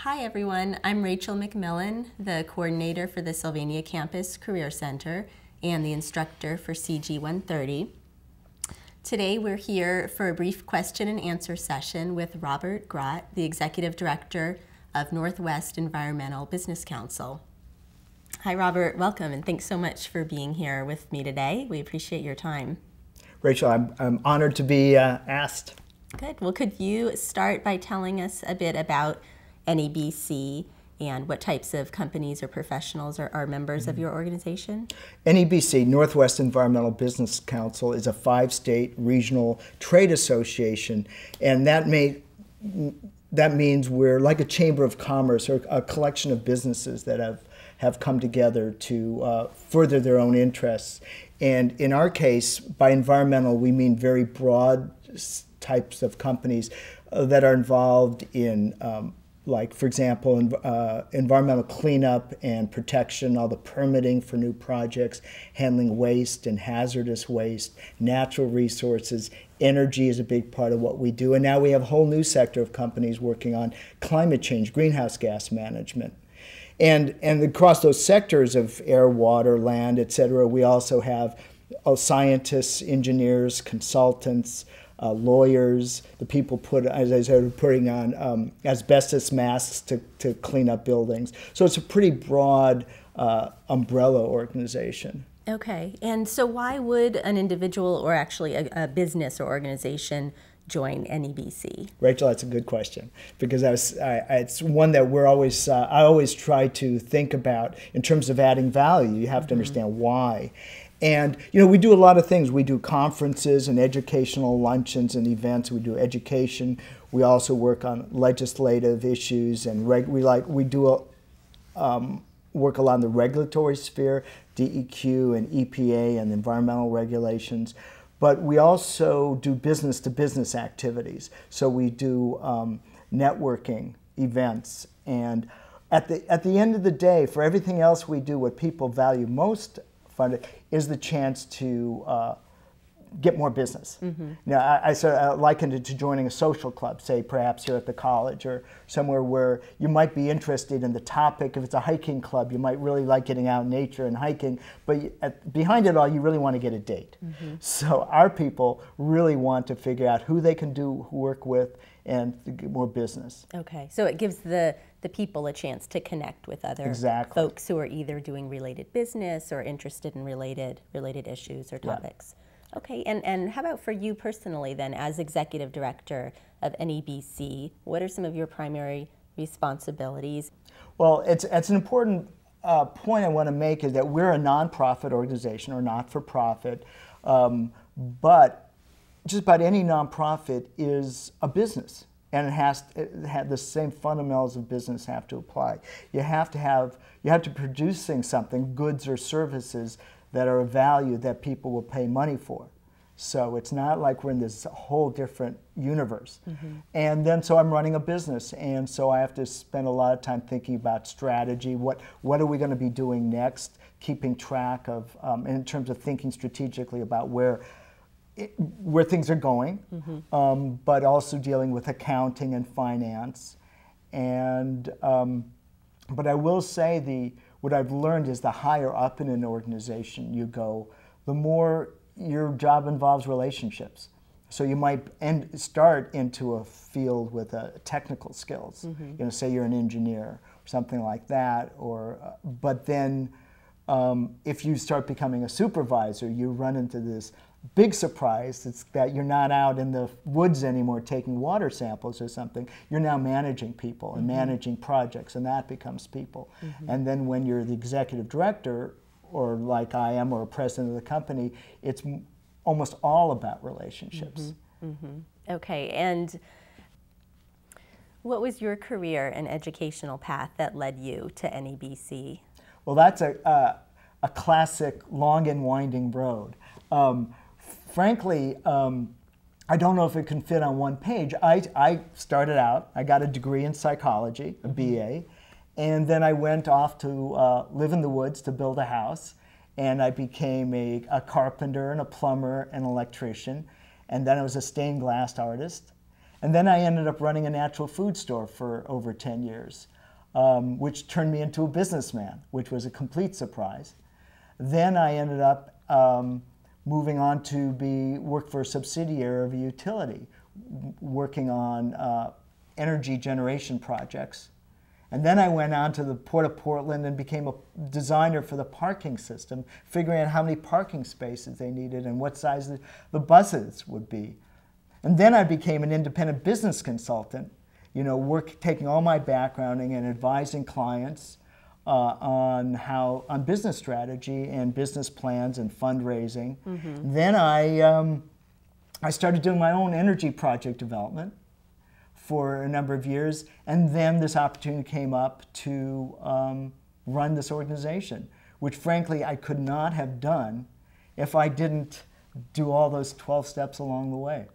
Hi everyone, I'm Rachel McMillan, the coordinator for the Sylvania Campus Career Center and the instructor for CG 130. Today we're here for a brief question and answer session with Robert Grott, the Executive Director of Northwest Environmental Business Council. Hi Robert, welcome and thanks so much for being here with me today. We appreciate your time. Rachel, I'm honored to be asked. Good. Well, could you start by telling us a bit about NABC and what types of companies or professionals are members of your organization? NABC, Northwest Environmental Business Council, is a 5-state regional trade association, and that means we're like a chamber of commerce or a collection of businesses that have come together to further their own interests. And in our case, by environmental, we mean very broad types of companies that are involved in like, for example, environmental cleanup and protection, all the permitting for new projects, handling waste and hazardous waste, natural resources. Energy is a big part of what we do. And now we have a whole new sector of companies working on climate change, greenhouse gas management. And across those sectors of air, water, land, et cetera, we also have scientists, engineers, consultants, lawyers, the people as I said, putting on asbestos masks to clean up buildings. So it's a pretty broad umbrella organization. Okay, and so why would an individual or actually a business or organization join NABC? Rachel, that's a good question because it's one that I always try to think about in terms of adding value. You have to understand why. And, you know, we do a lot of things. We do conferences and educational luncheons and events. We do education. We also work on legislative issues, and work a lot in the regulatory sphere, DEQ and EPA and environmental regulations. But we also do business-to-business activities. So we do networking events. And at the end of the day, for everything else we do, what people value most is the chance to get more business. Now, I sort of likened it to joining a social club, say perhaps here at the college or somewhere where you might be interested in the topic. If it's a hiking club, you might really like getting out in nature and hiking, but behind it all, you really want to get a date. So our people really want to figure out who they can work with and get more business. Okay, so it gives the people a chance to connect with other folks who are either doing related business or interested in related issues or topics. Yeah. Okay, and how about for you personally then, as Executive Director of NABC, what are some of your primary responsibilities? Well, it's an important point I want to make is that we're a nonprofit organization or not-for-profit, but just about any nonprofit is a business. And it had the same fundamentals of business have to apply. You have to produce something, goods or services that are of value that people will pay money for. So it's not like we're in this whole different universe. And then so I'm running a business, and so I have to spend a lot of time thinking about strategy. What are we going to be doing next? Keeping track of, in terms of thinking strategically about where things are going, but also dealing with accounting and finance. And but I will say what I've learned is the higher up in an organization you go, the more your job involves relationships. So you might start into a field with technical skills. You know, say you're an engineer or something like that, but then if you start becoming a supervisor, you run into this big surprise. It's that you're not out in the woods anymore taking water samples or something. You're now managing people and managing projects, and that becomes people. And then when you're the executive director, or like I am, or a president of the company, it's almost all about relationships. Okay, and what was your career and educational path that led you to NABC? Well, that's a classic long and winding road. Frankly, I don't know if it can fit on one page. I started out, I got a degree in psychology, a BA, and then I went off to live in the woods to build a house, and I became a carpenter and a plumber and an electrician, and then I was a stained glass artist. And then I ended up running a natural food store for over 10 years, which turned me into a businessman, which was a complete surprise. Then I ended up moving on to work for a subsidiary of a utility, working on energy generation projects. And then I went on to the Port of Portland and became a designer for the parking system, figuring out how many parking spaces they needed and what size the buses would be. And then I became an independent business consultant, taking all my backgrounding and advising clients on business strategy and business plans and fundraising. Then I started doing my own energy project development for a number of years, and then this opportunity came up to run this organization, which frankly I could not have done if I didn't do all those 12 steps along the way.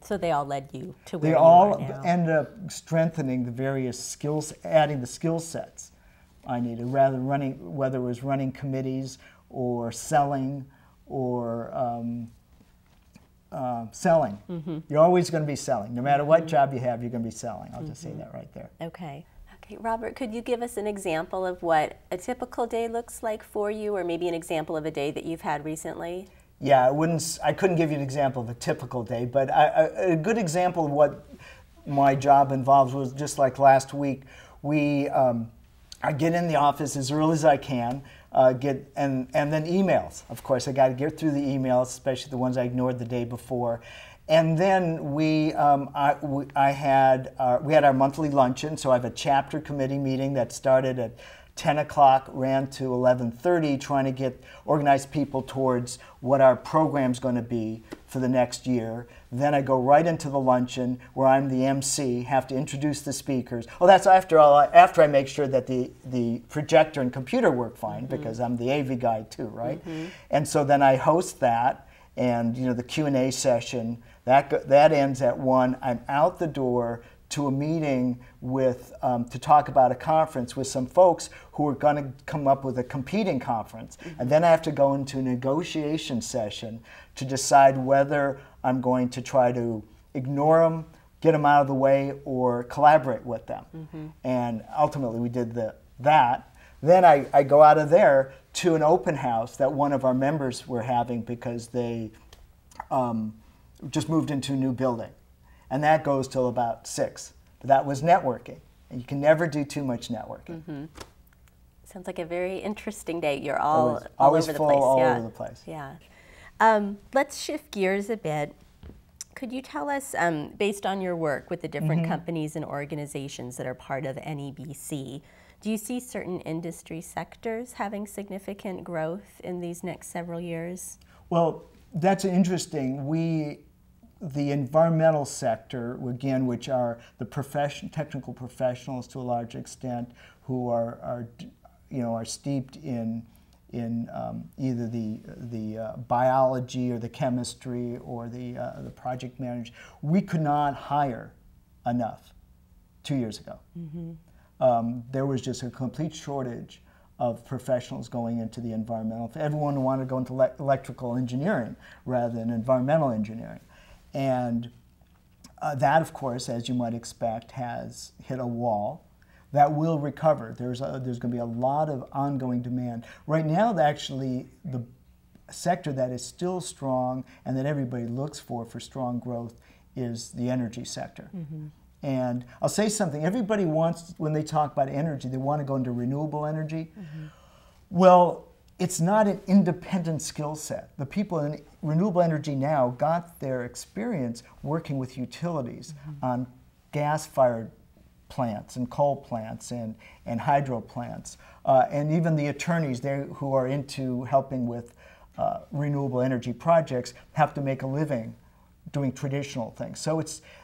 So they all led you to where they you all are now. ended up strengthening the various skills, adding the skill sets I needed, whether it was running committees or selling or selling. You're always going to be selling. No matter what job you have, you're going to be selling. I'll just say that right there. Okay. Okay, Robert, could you give us an example of what a typical day looks like for you, or maybe an example of a day that you've had recently? Yeah, I couldn't give you an example of a typical day, but a good example of what my job involves was just like last week. I get in the office as early as I can, and then emails. Of course, I got to get through the emails, especially the ones I ignored the day before. And then we had our monthly luncheon. So I have a chapter committee meeting that started at 10 o'clock, ran to 11:30, trying to organize people towards what our program's going to be for the next year. Then I go right into the luncheon where I'm the MC, have to introduce the speakers. Oh, that's after I make sure that the projector and computer work fine, because I'm the AV guy too, right? And so then I host that, and the Q&A session, that ends at 1. I'm out the door to a meeting to talk about a conference with some folks who are going to come up with a competing conference. And then I have to go into a negotiation session to decide whether I'm going to try to ignore them, get them out of the way, or collaborate with them. And ultimately we did that. Then I go out of there to an open house that one of our members were having because they just moved into a new building. And that goes till about 6. But that was networking. And you can never do too much networking. Sounds like a very interesting day. You're all always over the full, place. all over the place. Yeah. Let's shift gears a bit. Could you tell us, based on your work with the different companies and organizations that are part of NABC, do you see certain industry sectors having significant growth in these next several years? Well, that's interesting. The environmental sector, again, which are the technical professionals to a large extent, who are steeped in either the biology or the chemistry or the project management. We could not hire enough 2 years ago. There was just a complete shortage of professionals going into the environmental. Everyone wanted to go into electrical engineering rather than environmental engineering. And that, of course, as you might expect, has hit a wall. That will recover. There's going to be a lot of ongoing demand. Right now, actually, the sector that is still strong and that everybody looks for strong growth is the energy sector. And I'll say something. Everybody wants, when they talk about energy, they want to go into renewable energy. Well, it's not an independent skill set. The people in renewable energy now got their experience working with utilities on gas-fired plants and coal plants and hydro plants. And even the attorneys there who are into helping with renewable energy projects have to make a living doing traditional things. So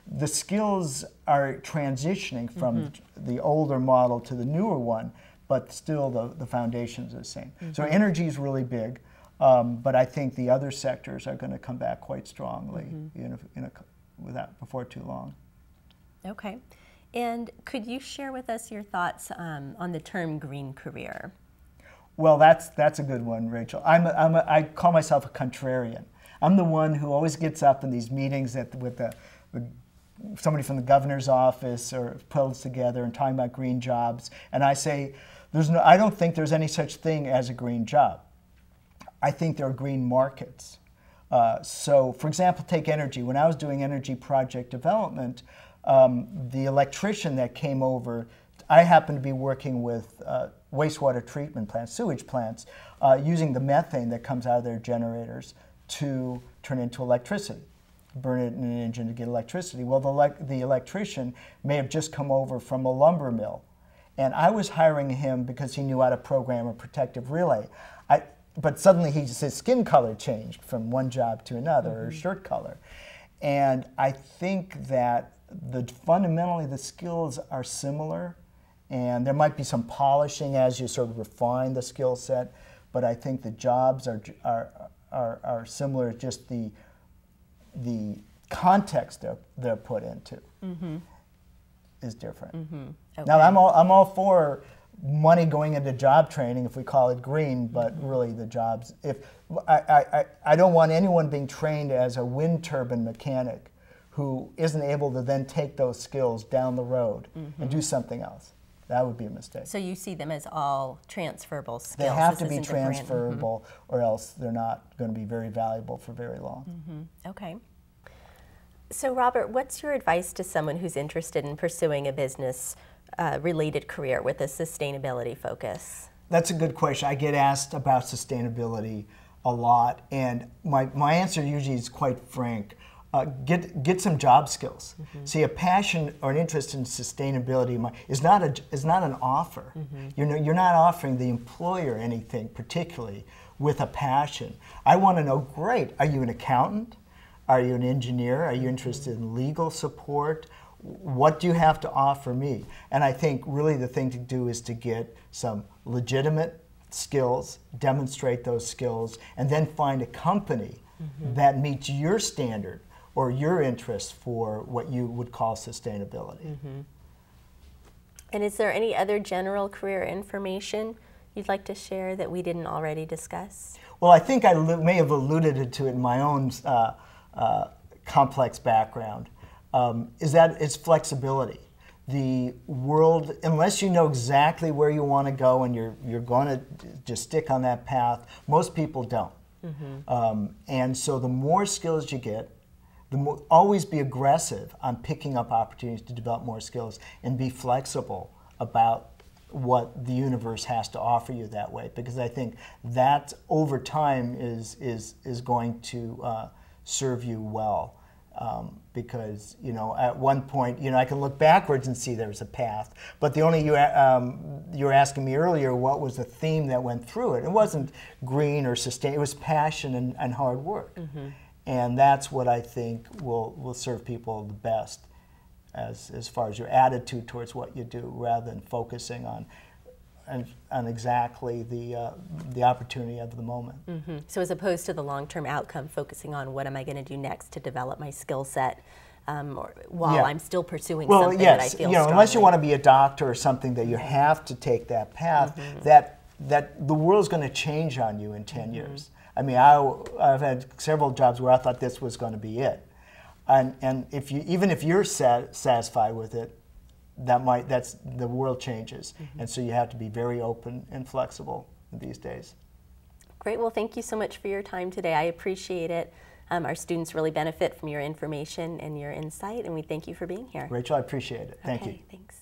the skills are transitioning from the older model to the newer one, but still the foundations are the same. So energy is really big, but I think the other sectors are going to come back quite strongly before too long. Okay. And could you share with us your thoughts on the term green career? Well, that's a good one, Rachel. I call myself a contrarian. I'm the one who always gets up in these meetings with the somebody from the governor's office or pulls together and talking about green jobs, and I say, I don't think there's any such thing as a green job. I think there are green markets. So, for example, take energy. When I was doing energy project development, the electrician that came over, I happened to be working with wastewater treatment plants, sewage plants, using the methane that comes out of their generators to turn into electricity, burn it in an engine to get electricity. Well, the electrician may have just come over from a lumber mill, and I was hiring him because he knew how to program a protective relay. But suddenly his skin color changed from one job to another, or shirt color. And I think that fundamentally the skills are similar, and there might be some polishing as you sort of refine the skill set, but I think the jobs are similar, just the context they're put into is different. Okay. Now I'm all for money going into job training, if we call it green, but really the jobs, I don't want anyone being trained as a wind turbine mechanic who isn't able to then take those skills down the road and do something else. That would be a mistake. So you see them as all transferable skills? They have to be transferable, or else they're not going to be very valuable for very long. Okay. So Robert, what's your advice to someone who's interested in pursuing a business related career with a sustainability focus? That's a good question. I get asked about sustainability a lot, and my answer usually is quite frank. Get some job skills. See, a passion or an interest in sustainability is not an offer. You're not offering the employer anything particularly with a passion. I want to know, great, are you an accountant? Are you an engineer? Are you interested in legal support? What do you have to offer me? And I think really the thing to do is to get some legitimate skills, demonstrate those skills, and then find a company that meets your standard or your interest for what you would call sustainability. And is there any other general career information you'd like to share that we didn't already discuss? Well, I think I may have alluded to it in my own complex background. Is that it's flexibility. The world, unless you know exactly where you want to go and you're going to just stick on that path, most people don't. And so the more skills you get, always be aggressive on picking up opportunities to develop more skills, and be flexible about what the universe has to offer you that way, because I think that over time is going to serve you well. Because at one point I can look backwards and see there was a path, but you were asking me earlier what was the theme that went through it. It wasn't green or sustain. It was passion and hard work, and that's what I think will serve people the best as far as your attitude towards what you do, rather than focusing on exactly the opportunity of the moment. So as opposed to the long-term outcome, focusing on what am I going to do next to develop my skill set while I'm still pursuing something that I feel strongly. Unless you want to be a doctor or something that you have to take that path, that the world's going to change on you in 10 years. I mean, I've had several jobs where I thought this was going to be it. And even if you're satisfied with it, the world changes, and so you have to be very open and flexible these days. Great. Well, thank you so much for your time today. I appreciate it. Our students really benefit from your information and your insight, and we thank you for being here. Rachel, I appreciate it. Thank you. Thanks.